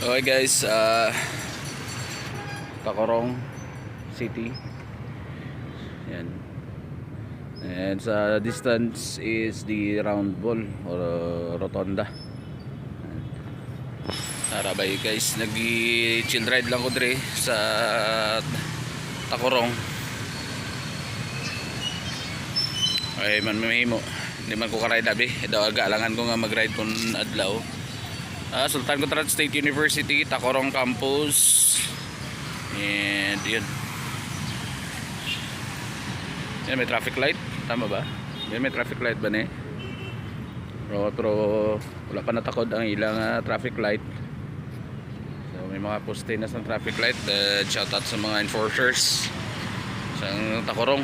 Okay guys, Tacorong City. Yan. And sa distance is the round ball or rotonda. Sarabay guys, nag-chill ride lang ko dre sa Tacorong. Ay man mahimo. Hindi man ko ka-ride abi. Daw aga-alangan ko nga mag-ride kun adlaw. Sultan Kudarat State University, Tacorong Campus. And yun. Yan, may traffic light. Tama ba? Yan, may traffic light ba ne? Pero wala pa natakod ang ilang traffic light. So may mga poste na sa traffic light. Shout out sa mga enforcers sa Tacorong.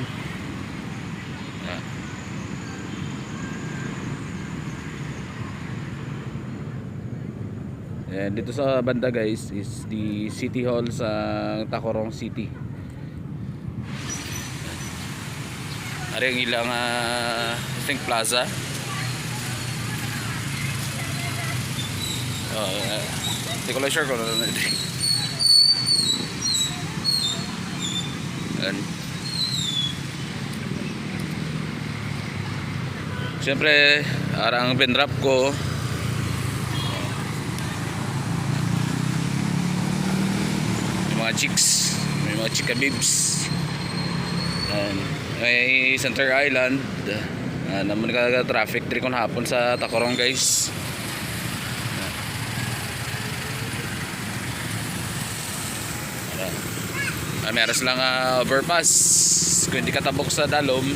And dito sa banda guys is the City Hall sa Tacorong City. Ari ang ilang I think plaza. Hindi ko lang sure kung ano ito. Siyempre arang bendrap ko. Mga chicks, may mga chika bibs. May Center Island. Naman ka traffic diri kon hapon sa Tacorong guys. Meron lang overpass. Kung hindi ka tabok sa Dalom,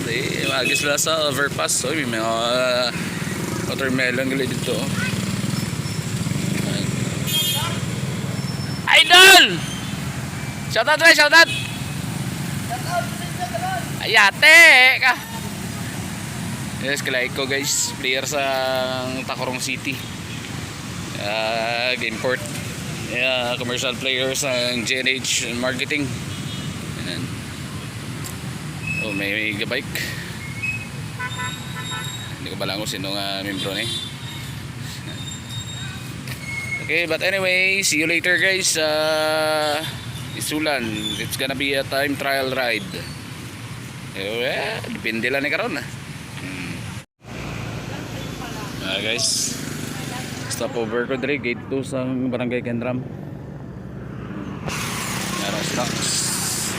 magis lang sa overpass. So may mga watermelon gali dito. Idol! Shoutout rin, shoutout! Ayate ka! Yes, kalay ko guys, player sa Tacorong City. Gameport. Commercial player sa GNH Marketing. Ayan. Oh, may bike. Hindi ko pala kung sino nga membro na eh. Okay, but anyway, see you later guys. Isulan, it's gonna be a time trial ride. Depende lang ni karon. Guys, stop over ko dre gate 2 sa Barangay Kendram. Meron snacks.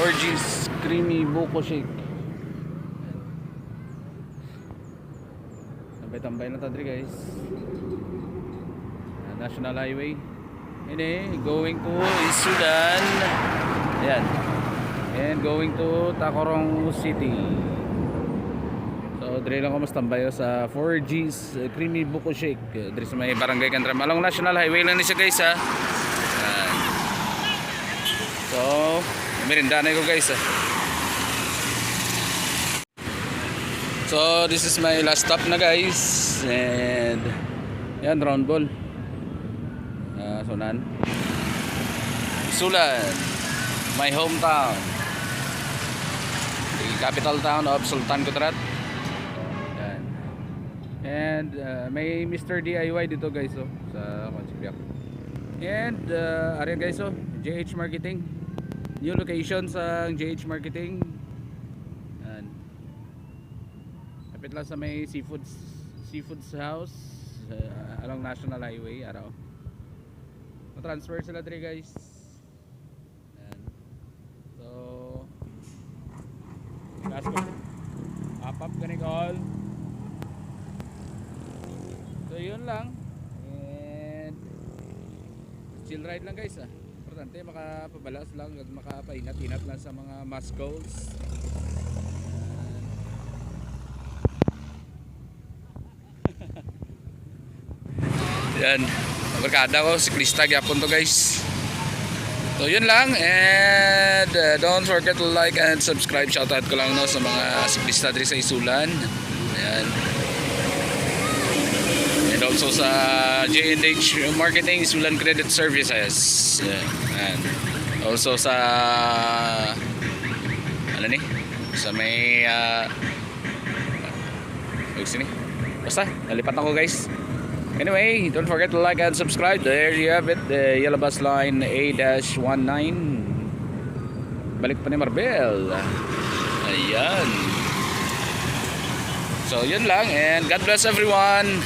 4G's creamy buko shake. Tambay-tambay na ta dre guys. National Highway. Ini going to Isulan. Ayan. And going to Tacorong City. So dire lang ko mas tambayo sa 4G's creamy buko shake dire sa may Barangay Kendram. Along National Highway lang ni siya guys ha. So merinda na ko guys ha. So this is my last stop na guys. And yan, round ball. Sunan Isulan, my hometown, the capital town of Sultan Kudarat. And may Mr. DIY dito guys sa Consipiak. And ariyan guys JH Marketing, new location sa JH Marketing. And kapit lang sa may seafoods house along National Highway araw. Transfer sila dre guys. Ayan. So gas ko up gani call. So yun lang. And chill ride lang guys importante makapabalas lang at makapainat-inat lang sa mga mass goals. Yan, barkada ko, siklista gyapon to guys. So yun lang. And don't forget to like and subscribe. Shoutout ko lang sa mga siklista diri sa Isulan. Ayan. And also sa JNH Marketing, Isulan Credit Services. Ayan. Also sa ano ni? Sa may sini. Basta, nalipat ako guys. Anyway, don't forget to like and subscribe. There you have it, the Yellow Bus Line A-19. Balik pa ni Marbel. Ayan. So yun lang, and God bless everyone.